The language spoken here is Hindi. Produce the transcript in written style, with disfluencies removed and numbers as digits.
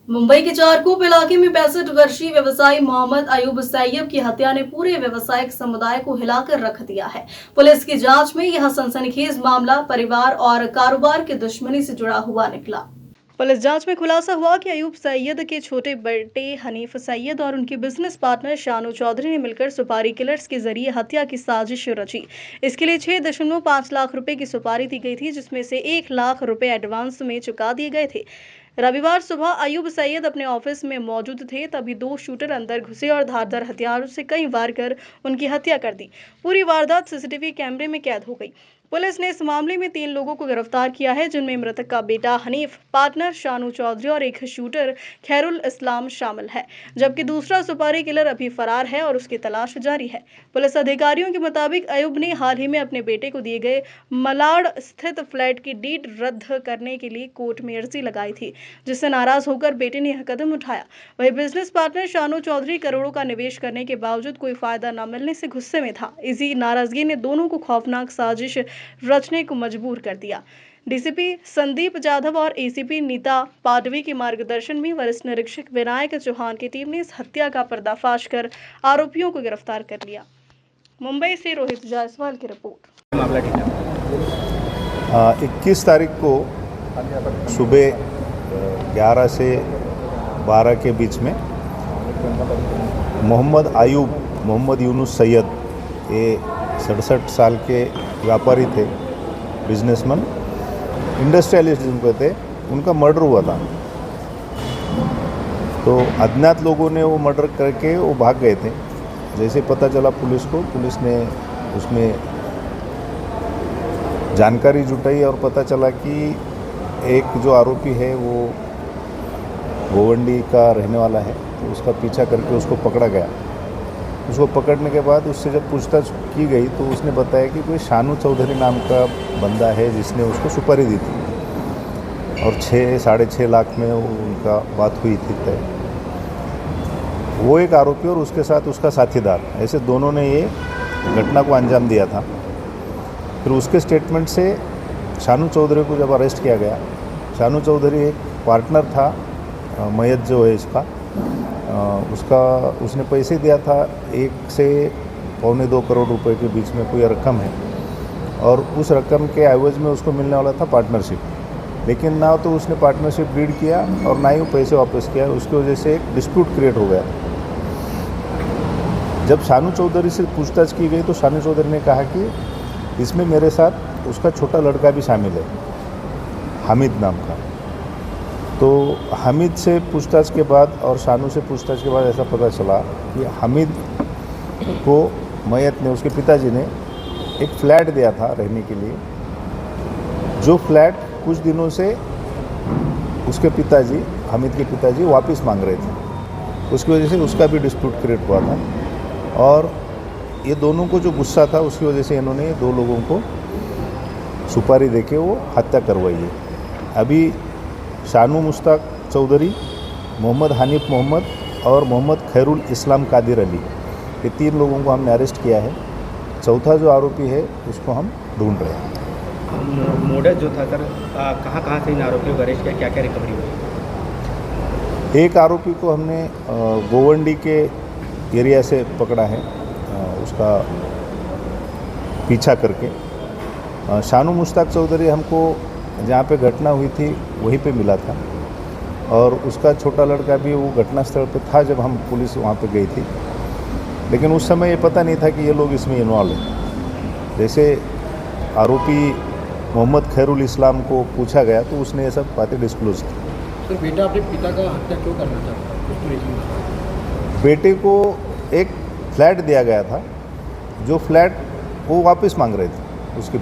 मुंबई के चारकोप इलाके में 65 वर्षीय व्यवसायी मोहम्मद अयूब सैयद की हत्या ने पूरे व्यवसायिक समुदाय को हिलाकर रख दिया है। पुलिस की जांच में यह सनसनीखेज मामला परिवार और कारोबार की दुश्मनी से जुड़ा हुआ निकला। पुलिस जांच में खुलासा हुआ कि अयूब सैयद के छोटे बेटे हनीफ सैयद और उनके बिजनेस पार्टनर शानू चौधरी ने मिलकर सुपारी किलर्स के जरिए हत्या की साजिश रची। इसके लिए 6.5 लाख रुपए की सुपारी दी गई थी, जिसमें से 1 लाख रुपए एडवांस में चुका दिए गए थे। रविवार सुबह अयूब सैयद अपने ऑफिस में मौजूद थे, तभी 2 शूटर अंदर घुसे और धारदार हथियारों से कई वार कर उनकी हत्या कर दी। पूरी वारदात सीसीटीवी कैमरे में कैद हो गई। पुलिस ने इस मामले में 3 लोगों को गिरफ्तार किया है, जिनमें मृतक का बेटा हनीफ, पार्टनर शानू चौधरी और एक शूटर खैरुल इस्लाम शामिल है, जबकि दूसरा सुपारी किलर अभी फरार है और उसकी तलाश जारी है। पुलिस अधिकारियों के मुताबिक अयूब ने हाल ही में अपने बेटे को दिए गए मलाड स्थित फ्लैट की डीड रद्द करने के लिए कोर्ट में अर्जी लगाई थी, जिससे नाराज होकर बेटे ने यह कदम उठाया। वही बिजनेस पार्टनर शानू चौधरी करोड़ों का निवेश करने के बावजूद कोई फायदा न मिलने से गुस्से में था। इसी नाराजगी ने दोनों को खौफनाक साजिश रचने को मजबूर कर दिया। डीसीपी संदीप जाधव और एसीपी नीता पाडवी के मार्गदर्शन में वरिष्ठ निरीक्षक विनायक चौहान की टीम ने इस हत्या का पर्दाफाश कर आरोपियों को गिरफ्तार कर लिया। मुंबई से रोहित जायसवाल की रिपोर्ट। मामला 21 तारीख को सुबह 11 से 12 के बीच में मोहम्मद यूनुस सैयद, ये 67 साल के व्यापारी थे, बिजनेसमैन, इंडस्ट्रियलिस्ट जिनको थे, उनका मर्डर हुआ था। तो अज्ञात लोगों ने वो मर्डर करके वो भाग गए थे। जैसे पता चला पुलिस को, पुलिस ने उसमें जानकारी जुटाई और पता चला कि एक जो आरोपी है वो गोवंडी का रहने वाला है, तो उसका पीछा करके उसको पकड़ा गया। उसको पकड़ने के बाद उससे जब पूछताछ की गई तो उसने बताया कि कोई शानू चौधरी नाम का बंदा है जिसने उसको सुपारी दी थी और 6-6.5 लाख में उनका बात हुई थी तय। वो एक आरोपी और उसके साथ उसका साथीदार, ऐसे दोनों ने ये घटना को अंजाम दिया था। फिर उसके स्टेटमेंट से शानू चौधरी को जब अरेस्ट किया गया, शानू चौधरी एक पार्टनर था, मयत जो है इसका, उसने पैसे दिया था 1 से 1.25-2 करोड़ रुपए के बीच में कोई रकम है, और उस रकम के एवज में उसको मिलने वाला था पार्टनरशिप। लेकिन ना तो उसने पार्टनरशिप डीड किया और ना ही वो पैसे वापस किया। उसकी वजह से एक डिस्प्यूट क्रिएट हो गया। जब शानू चौधरी से पूछताछ की गई तो शानू चौधरी ने कहा कि इसमें मेरे साथ उसका छोटा लड़का भी शामिल है, हामिद नाम का। तो हामिद से पूछताछ के बाद और शानू से पूछताछ के बाद ऐसा पता चला कि हामिद को मयत ने, उसके पिताजी ने एक फ्लैट दिया था रहने के लिए, जो फ्लैट कुछ दिनों से उसके पिताजी, हामिद के पिताजी वापस मांग रहे थे। उसकी वजह से उसका भी डिस्प्यूट क्रिएट हुआ था और ये दोनों को जो गुस्सा था उसकी वजह से इन्होंने 2 लोगों को सुपारी देके वो हत्या करवाई है। अभी शानू मुश्ताक चौधरी, मोहम्मद हनीफ मोहम्मद और मोहम्मद खैरुल इस्लाम कादिर अली, ये 3 लोगों को हमने अरेस्ट किया है। चौथा जो आरोपी है उसको हम ढूंढ रहे हैं। मोडस जो था सर, कहाँ से इन आरोपियों को अरेस्ट किया, क्या क्या रिकवरी हुई? एक आरोपी को हमने गोवंडी के एरिया से पकड़ा है, उसका पीछा करके। शानू मुश्ताक चौधरी हमको जहाँ पे घटना हुई थी वहीं पे मिला था और उसका छोटा लड़का भी वो घटना स्थल पे था जब हम पुलिस वहाँ पे गई थी, लेकिन उस समय ये पता नहीं था कि ये लोग इसमें इन्वॉल्व हैं। जैसे आरोपी मोहम्मद खैरुल इस्लाम को पूछा गया तो उसने ये सब बातें डिस्क्लोज की। तो बेटा अपने पिता का हत्या क्यों करना चाहता? बेटे को एक फ्लैट दिया गया था, जो फ्लैट वो वापस मांग रहे थे उसके